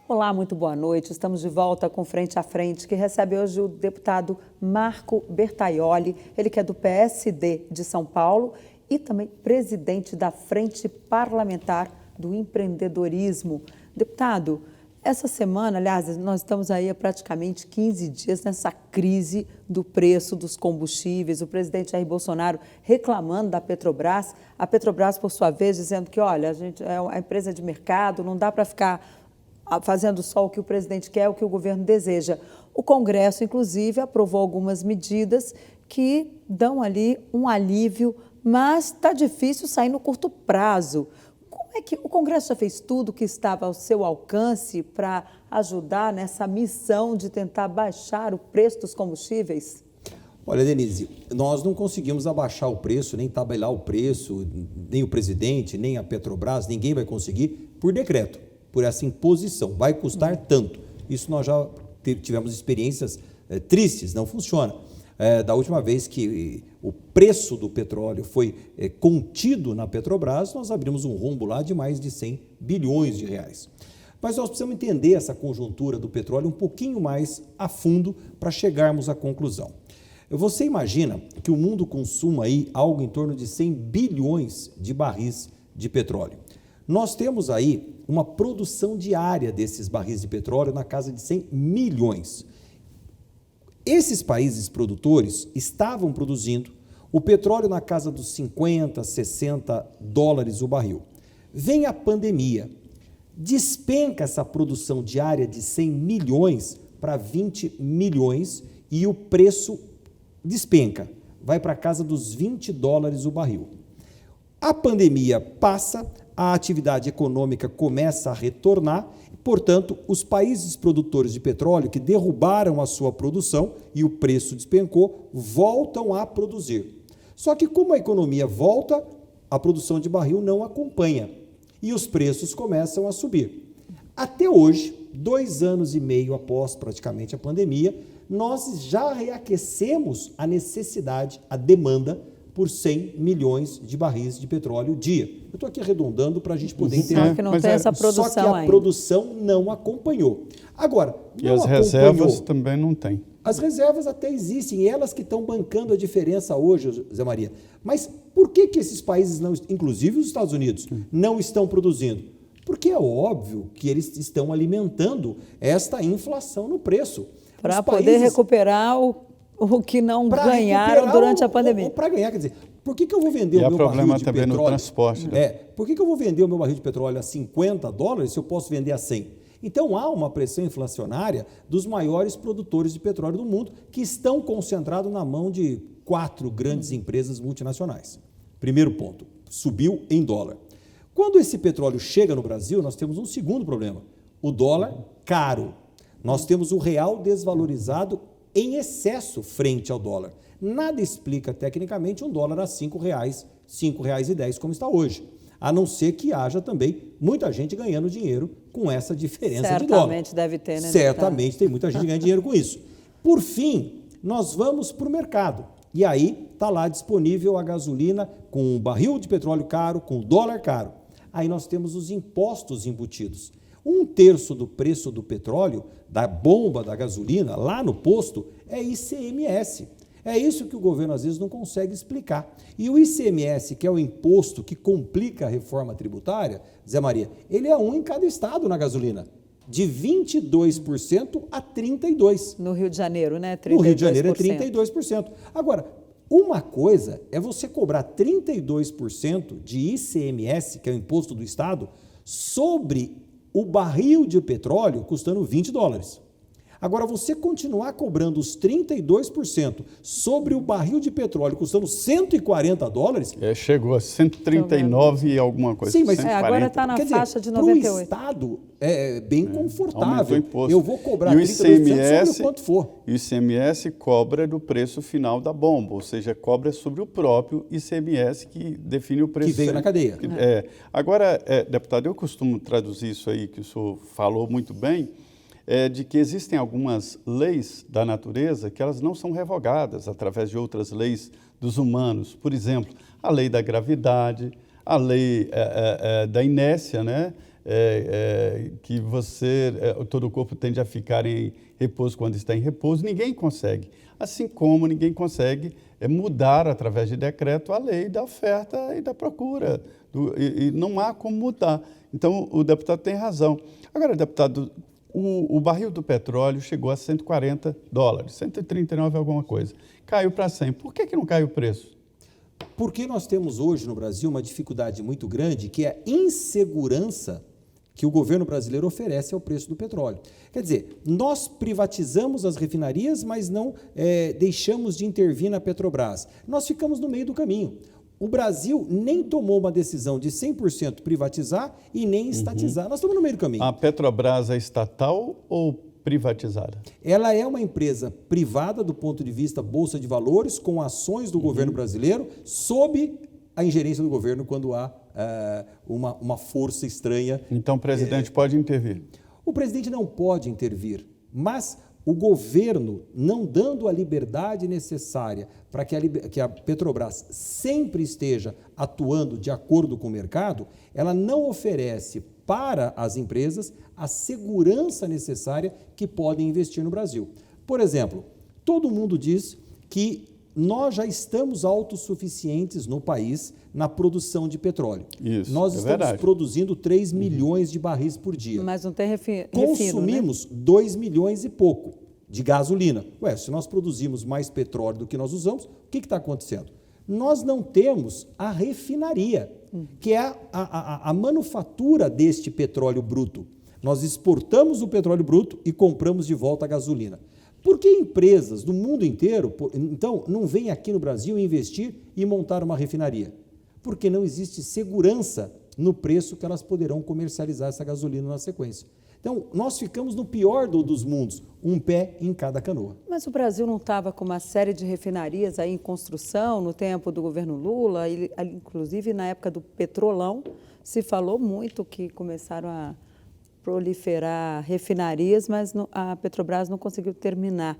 Olá, muito boa noite. Estamos de volta com Frente a Frente, que recebe hoje o deputado Marco Bertaioli, ele que é do PSD de São Paulo e também presidente da Frente Parlamentar do Empreendedorismo. Deputado, essa semana, aliás, nós estamos aí há praticamente 15 dias nessa crise do preço dos combustíveis, o presidente Jair Bolsonaro reclamando da Petrobras, a Petrobras, por sua vez, dizendo que, olha, a gente é uma empresa de mercado, não dá para ficar fazendo só o que o presidente quer, o que o governo deseja. O Congresso, inclusive, aprovou algumas medidas que dão ali um alívio, mas está difícil sair no curto prazo. Como é que o Congresso já fez tudo que estava ao seu alcance para ajudar nessa missão de tentar baixar o preço dos combustíveis? Olha, Denise, nós não conseguimos abaixar o preço, nem tabelar o preço, nem o presidente, nem a Petrobras, ninguém vai conseguir por decreto. Por essa imposição, vai custar tanto. Isso nós já tivemos experiências tristes, não funciona. Da última vez que o preço do petróleo foi contido na Petrobras, nós abrimos um rombo lá de mais de 100 bilhões de reais. Mas nós precisamos entender essa conjuntura do petróleo um pouquinho mais a fundo para chegarmos à conclusão. Você imagina que o mundo consuma aí algo em torno de 100 bilhões de barris de petróleo. Nós temos aí uma produção diária desses barris de petróleo na casa de 100 milhões. Esses países produtores estavam produzindo o petróleo na casa dos 50, 60 dólares o barril. Vem a pandemia, despenca essa produção diária de 100 milhões para 20 milhões e o preço despenca, vai para a casa dos 20 dólares o barril. A pandemia passa, a atividade econômica começa a retornar, portanto, os países produtores de petróleo que derrubaram a sua produção e o preço despencou, voltam a produzir. Só que como a economia volta, a produção de barril não acompanha e os preços começam a subir. Até hoje, 2 anos e meio após praticamente a pandemia, nós já reaquecemos a necessidade, a demanda por 100 milhões de barris de petróleo dia. Eu estou aqui arredondando para a gente poder entender. Só que não tem essa produção ainda. Só que a produção não acompanhou. Agora, e as reservas também não tem. As reservas até existem, elas que estão bancando a diferença hoje, Zé Maria. Mas por que esses países, não, inclusive os Estados Unidos, não estão produzindo? Porque é óbvio que eles estão alimentando esta inflação no preço. Para poder recuperar o que não ganharam durante a pandemia. Para ganhar, quer dizer, por que eu vou vender o meu barril de petróleo? No transporte. Né? Por que eu vou vender o meu barril de petróleo a 50 dólares se eu posso vender a 100? Então, há uma pressão inflacionária dos maiores produtores de petróleo do mundo que estão concentrados na mão de 4 grandes empresas multinacionais. Primeiro ponto, subiu em dólar. Quando esse petróleo chega no Brasil, nós temos um segundo problema, o dólar caro. Nós temos o real desvalorizado em excesso frente ao dólar. Nada explica tecnicamente um dólar a R$ 5,00, R$ 5,10 como está hoje. A não ser que haja também muita gente ganhando dinheiro com essa diferença de dólar. Certamente deve ter, né? Certamente tem muita gente ganhando dinheiro com isso. Por fim, nós vamos para o mercado. E aí está lá disponível a gasolina com um barril de petróleo caro, com o dólar caro. Aí nós temos os impostos embutidos. 1/3 do preço do petróleo, da bomba, da gasolina, lá no posto, é ICMS. É isso que o governo às vezes não consegue explicar. E o ICMS, que é o imposto que complica a reforma tributária, Zé Maria, ele é um em cada estado na gasolina, de 22% a 32%. No Rio de Janeiro, né? 32%. No Rio de Janeiro é 32%. Agora, uma coisa é você cobrar 32% de ICMS, que é o imposto do estado, sobre o barril de petróleo custando 20 dólares. Agora, você continuar cobrando os 32% sobre o barril de petróleo custando 140 dólares... Chegou a 139 e alguma coisa. Sim, mas agora está na faixa de 98. Para o Estado é bem confortável. O imposto. Eu vou cobrar 32% sobre o quanto for. E o ICMS cobra do preço final da bomba, ou seja, cobra sobre o próprio ICMS que define o preço. Que veio na cadeia. Agora, deputado, eu costumo traduzir isso aí que o senhor falou muito bem, de que existem algumas leis da natureza que elas não são revogadas através de outras leis dos humanos. Por exemplo, a lei da gravidade, a lei da inércia, né? que todo o corpo tende a ficar em repouso quando está em repouso, ninguém consegue. Assim como ninguém consegue mudar, através de decreto, a lei da oferta e da procura. E não há como mudar. Então, o deputado tem razão. Agora, deputado, o barril do petróleo chegou a $140, 139 alguma coisa. Caiu para 100. Por que não cai o preço? Porque nós temos hoje no Brasil uma dificuldade muito grande, que é a insegurança que o governo brasileiro oferece ao preço do petróleo. Quer dizer, nós privatizamos as refinarias, mas não deixamos de intervir na Petrobras. Nós ficamos no meio do caminho. O Brasil nem tomou uma decisão de 100% privatizar e nem estatizar. Nós estamos no meio do caminho. A Petrobras é estatal ou privatizada? Ela é uma empresa privada do ponto de vista Bolsa de Valores, com ações do governo brasileiro, sob a ingerência do governo quando há uma força estranha. Então o presidente pode intervir? O presidente não pode intervir, mas o governo, não dando a liberdade necessária para que a Petrobras sempre esteja atuando de acordo com o mercado, ela não oferece para as empresas a segurança necessária que podem investir no Brasil. Por exemplo, todo mundo diz que nós já estamos autossuficientes no país na produção de petróleo. Isso, nós estamos produzindo 3 milhões de barris por dia. Mas não tem refino, Consumimos, né? 2 milhões e pouco de gasolina. Se nós produzimos mais petróleo do que nós usamos, o que está acontecendo? Nós não temos a refinaria, que é a manufatura deste petróleo bruto. Nós exportamos o petróleo bruto e compramos de volta a gasolina. Por que empresas do mundo inteiro, então, não vêm aqui no Brasil investir e montar uma refinaria? Porque não existe segurança no preço que elas poderão comercializar essa gasolina na sequência. Então, nós ficamos no pior dos mundos, um pé em cada canoa. Mas o Brasil não estava com uma série de refinarias aí em construção no tempo do governo Lula, inclusive na época do Petrolão, se falou muito que começaram a proliferar refinarias, mas a Petrobras não conseguiu terminar.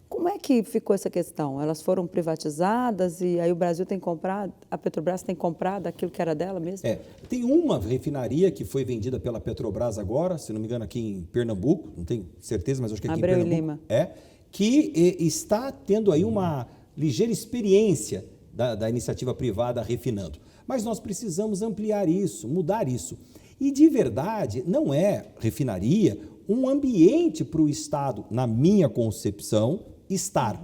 Como é que ficou essa questão? Elas foram privatizadas e aí o Brasil tem comprado, a Petrobras tem comprado aquilo que era dela mesmo? Tem uma refinaria que foi vendida pela Petrobras agora, se não me engano, aqui em Pernambuco, não tenho certeza, mas acho que aqui Abreu em Pernambuco. Lima. Que está tendo aí uma ligeira experiência da iniciativa privada refinando. Mas nós precisamos ampliar isso, mudar isso. E, de verdade, não é refinaria um ambiente para o Estado, na minha concepção, estar.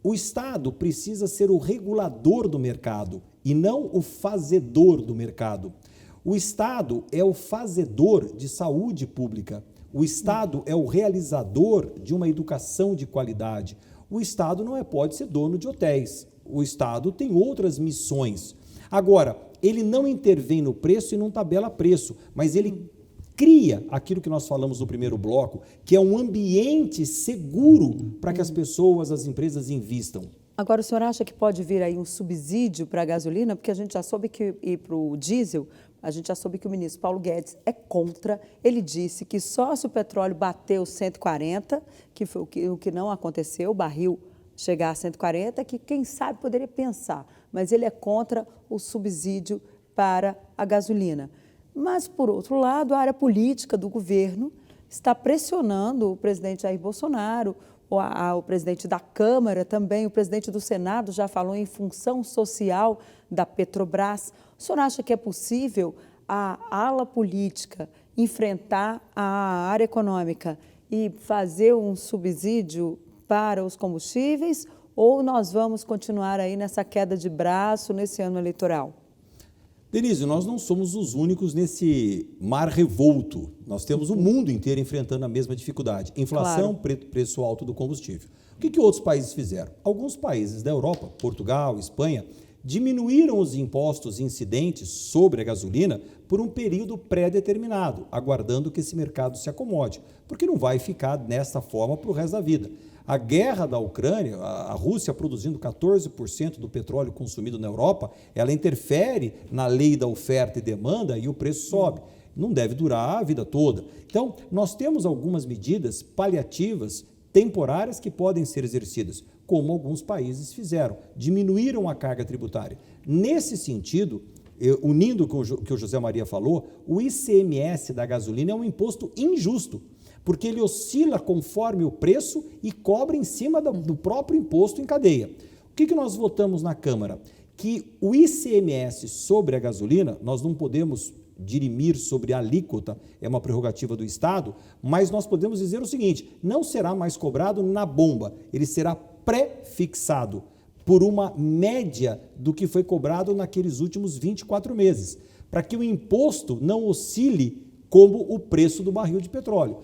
O Estado precisa ser o regulador do mercado e não o fazedor do mercado. O Estado é o fazedor de saúde pública. O Estado é o realizador de uma educação de qualidade. O Estado não pode ser dono de hotéis. O Estado tem outras missões. Agora, ele não intervém no preço e não tabela preço, mas ele cria aquilo que nós falamos no primeiro bloco, que é um ambiente seguro para que as pessoas, as empresas invistam. Agora, o senhor acha que pode vir aí um subsídio para a gasolina? Porque a gente já soube que, e para o diesel, a gente já soube que o ministro Paulo Guedes é contra. Ele disse que só se o petróleo bateu 140, que foi o que não aconteceu, o barril chegar a 140, que quem sabe poderia pensar, mas ele é contra o subsídio para a gasolina. Mas, por outro lado, a área política do governo está pressionando o presidente Jair Bolsonaro, o presidente da Câmara também, o presidente do Senado já falou em função social da Petrobras. O senhor acha que é possível a ala política enfrentar a área econômica e fazer um subsídio para os combustíveis, ou nós vamos continuar aí nessa queda de braço nesse ano eleitoral? Denise, nós não somos os únicos nesse mar revolto. Nós temos o mundo inteiro enfrentando a mesma dificuldade. Inflação, preço alto do combustível. O que outros países fizeram? Alguns países da Europa, Portugal, Espanha, diminuíram os impostos incidentes sobre a gasolina por um período pré-determinado, aguardando que esse mercado se acomode, porque não vai ficar dessa forma para o resto da vida. A guerra da Ucrânia, a Rússia produzindo 14% do petróleo consumido na Europa, ela interfere na lei da oferta e demanda e o preço sobe. Não deve durar a vida toda. Então, nós temos algumas medidas paliativas, temporárias, que podem ser exercidas, como alguns países fizeram, diminuíram a carga tributária. Nesse sentido, unindo com o que o José Maria falou, o ICMS da gasolina é um imposto injusto, porque ele oscila conforme o preço e cobra em cima do próprio imposto em cadeia. O que nós votamos na Câmara? Que o ICMS sobre a gasolina, nós não podemos dirimir sobre a alíquota, é uma prerrogativa do Estado, mas nós podemos dizer o seguinte, não será mais cobrado na bomba, ele será pré-fixado por uma média do que foi cobrado naqueles últimos 24 meses, para que o imposto não oscile como o preço do barril de petróleo.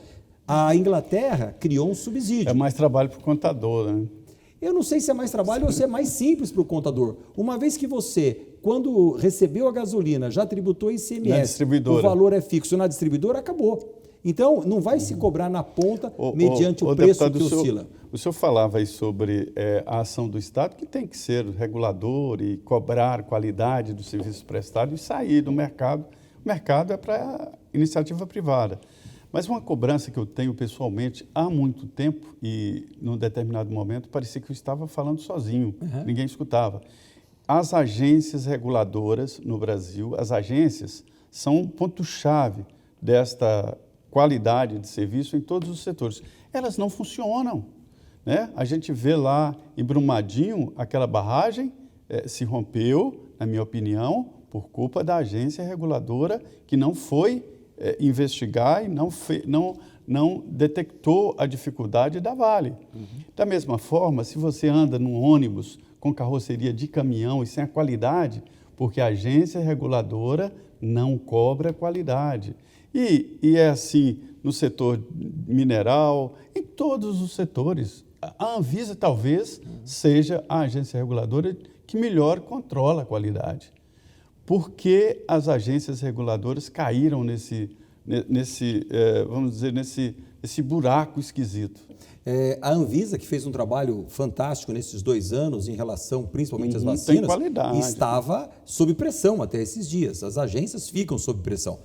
A Inglaterra criou um subsídio. É mais trabalho para o contador, né? Eu não sei se é mais trabalho ou se é mais simples para o contador. Uma vez que você, quando recebeu a gasolina, já tributou ICMS, o valor é fixo na distribuidora, acabou. Então, não vai se cobrar na ponta mediante o preço deputado, que oscila. O senhor falava aí sobre a ação do Estado, que tem que ser regulador e cobrar qualidade dos serviços prestados e sair do mercado. O mercado é para iniciativa privada. Mas uma cobrança que eu tenho pessoalmente há muito tempo e, num determinado momento, parecia que eu estava falando sozinho, ninguém escutava. As agências reguladoras no Brasil, as agências são um ponto-chave desta qualidade de serviço em todos os setores. Elas não funcionam, né? A gente vê lá em Brumadinho, aquela barragem se rompeu, na minha opinião, por culpa da agência reguladora que não foi investigar e não detectou a dificuldade da Vale. Da mesma forma, se você anda num ônibus com carroceria de caminhão e sem a qualidade, porque a agência reguladora não cobra qualidade. E é assim no setor mineral, em todos os setores. A Anvisa talvez seja a agência reguladora que melhor controla a qualidade. Por que as agências reguladoras caíram vamos dizer, nesse buraco esquisito? A Anvisa, que fez um trabalho fantástico nesses 2 anos em relação principalmente às Tem vacinas, qualidade. Estava sob pressão até esses dias. As agências ficam sob pressão.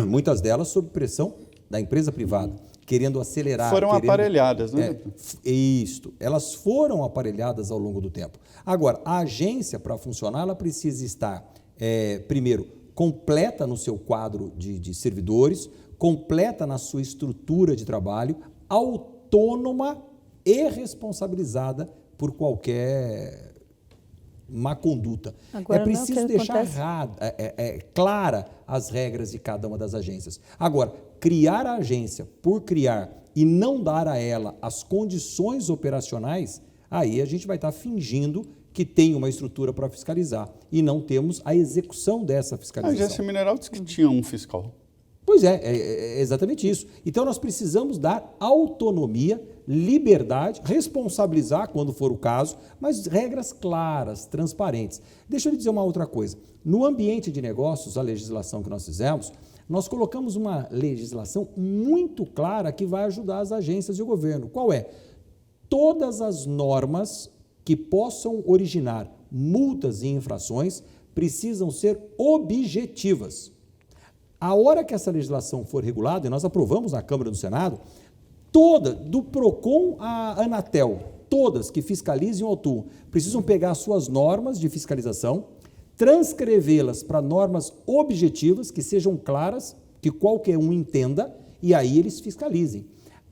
Muitas delas sob pressão da empresa privada, querendo acelerar. Foram aparelhadas, né? Isso. Elas foram aparelhadas ao longo do tempo. Agora, a agência, para funcionar, ela precisa estar, primeiro, completa no seu quadro de servidores, completa na sua estrutura de trabalho, autônoma e responsabilizada por qualquer má conduta. Agora, é preciso deixar clara as regras de cada uma das agências. Agora, criar a agência por criar e não dar a ela as condições operacionais, aí a gente vai estar fingindo que tem uma estrutura para fiscalizar e não temos a execução dessa fiscalização. A agência mineral disse que tinha um fiscal. Pois é exatamente isso. Então, nós precisamos dar autonomia, liberdade, responsabilizar quando for o caso, mas regras claras, transparentes. Deixa eu lhe dizer uma outra coisa. No ambiente de negócios, a legislação que nós fizemos, nós colocamos uma legislação muito clara que vai ajudar as agências e o governo. Qual é? Todas as normas que possam originar multas e infrações precisam ser objetivas. A hora que essa legislação for regulada, e nós aprovamos na Câmara e no Senado, do PROCON à Anatel, todas que fiscalizem o autuam, precisam pegar as suas normas de fiscalização, transcrevê-las para normas objetivas, que sejam claras, que qualquer um entenda, e aí eles fiscalizem.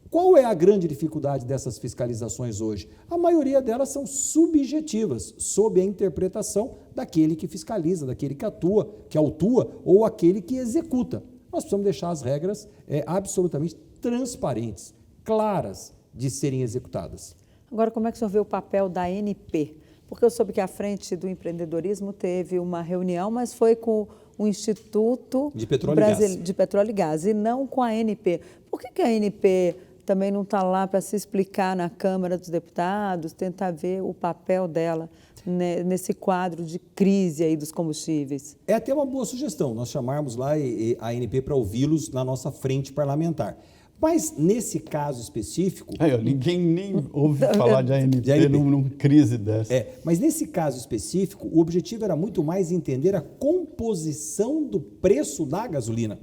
Qual é a grande dificuldade dessas fiscalizações hoje? A maioria delas são subjetivas, sob a interpretação daquele que fiscaliza, daquele que autua ou aquele que executa. Nós precisamos deixar as regras absolutamente transparentes, claras de serem executadas. Agora, como é que o senhor vê o papel da ANP? Porque eu soube que a Frente do Empreendedorismo teve uma reunião, mas foi com o Instituto de Petróleo e Gás e não com a ANP. Por que a ANP também não está lá para se explicar na Câmara dos Deputados, tentar ver o papel dela nesse quadro de crise aí dos combustíveis? É até uma boa sugestão, nós chamarmos lá a ANP para ouvi-los na nossa frente parlamentar. Mas, nesse caso específico... ninguém nem ouve falar de ANP numa crise dessa. Mas, nesse caso específico, o objetivo era muito mais entender a composição do preço da gasolina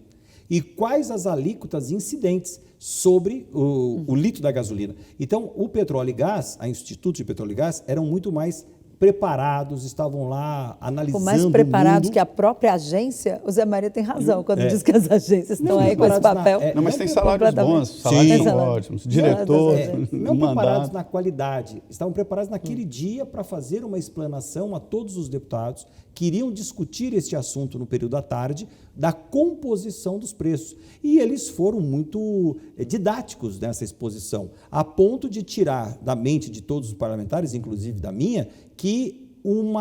e quais as alíquotas incidentes sobre o litro da gasolina. Então, o Petróleo e Gás, a Instituto de Petróleo e Gás, eram muito mais preparados, estavam lá analisando Por mais preparados o mundo. que a própria agência, o Zé Maria tem razão quando diz que as agências estão aí com esse preparados papel. Não, mas tem salários bons, salários ótimos, diretor, Não no preparados mandato. na qualidade, estavam preparados naquele dia para fazer uma explanação a todos os deputados que iriam discutir este assunto no período da tarde, da composição dos preços. E eles foram muito didáticos nessa exposição, a ponto de tirar da mente de todos os parlamentares, inclusive da minha, que um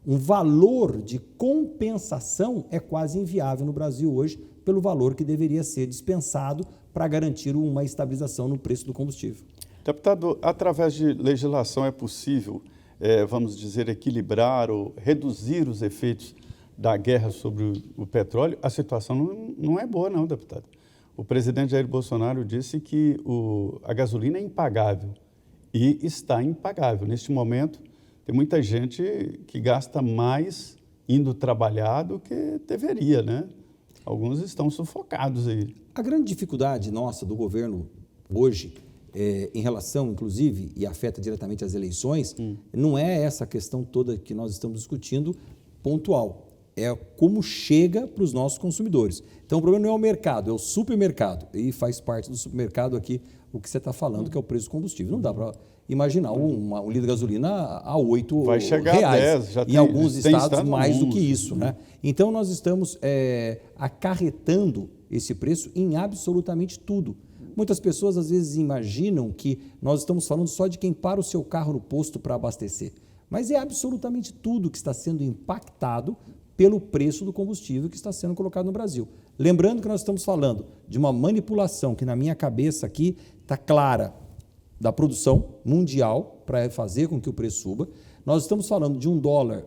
valor de compensação é quase inviável no Brasil hoje, pelo valor que deveria ser dispensado para garantir uma estabilização no preço do combustível. Deputado, através de legislação é possível, vamos dizer, equilibrar ou reduzir os efeitos da guerra sobre o petróleo? A situação não é boa, não, deputado. O presidente Jair Bolsonaro disse que a gasolina é impagável e está impagável. Neste momento, tem muita gente que gasta mais indo trabalhar do que deveria, né? Alguns estão sufocados aí. A grande dificuldade nossa do governo hoje, em relação, inclusive, e afeta diretamente as eleições, não é essa questão toda que nós estamos discutindo pontual. É como chega para os nossos consumidores. Então, o problema não é o mercado, é o supermercado. E faz parte do supermercado aqui o que você está falando, que é o preço do combustível. Não dá para imaginar um litro de gasolina a R$8. Vai chegar a 10, já em alguns tem estados mais do que isso, né? Então, nós estamos acarretando esse preço em absolutamente tudo. Muitas pessoas, às vezes, imaginam que nós estamos falando só de quem para o seu carro no posto para abastecer. Mas é absolutamente tudo que está sendo impactado pelo preço do combustível que está sendo colocado no Brasil. Lembrando que nós estamos falando de uma manipulação que, na minha cabeça aqui, está clara, da produção mundial para fazer com que o preço suba. Nós estamos falando de um dólar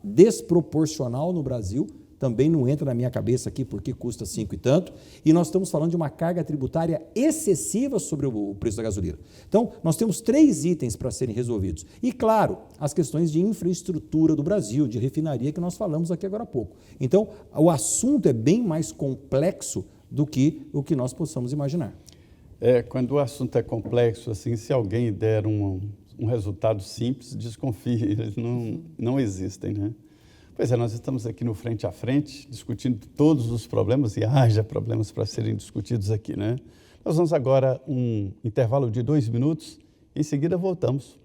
desproporcional no Brasil, também não entra na minha cabeça aqui porque custa 5 e tanto, e nós estamos falando de uma carga tributária excessiva sobre o preço da gasolina. Então, nós temos 3 itens para serem resolvidos. E, claro, as questões de infraestrutura do Brasil, de refinaria, que nós falamos aqui agora há pouco. Então, o assunto é bem mais complexo do que o que nós possamos imaginar. Quando o assunto é complexo, assim, se alguém der um resultado simples, desconfie, eles não existem, né? Pois é, nós estamos aqui no Frente a Frente, discutindo todos os problemas, e haja problemas para serem discutidos aqui, né? Nós vamos agora um intervalo de 2 minutos, em seguida voltamos.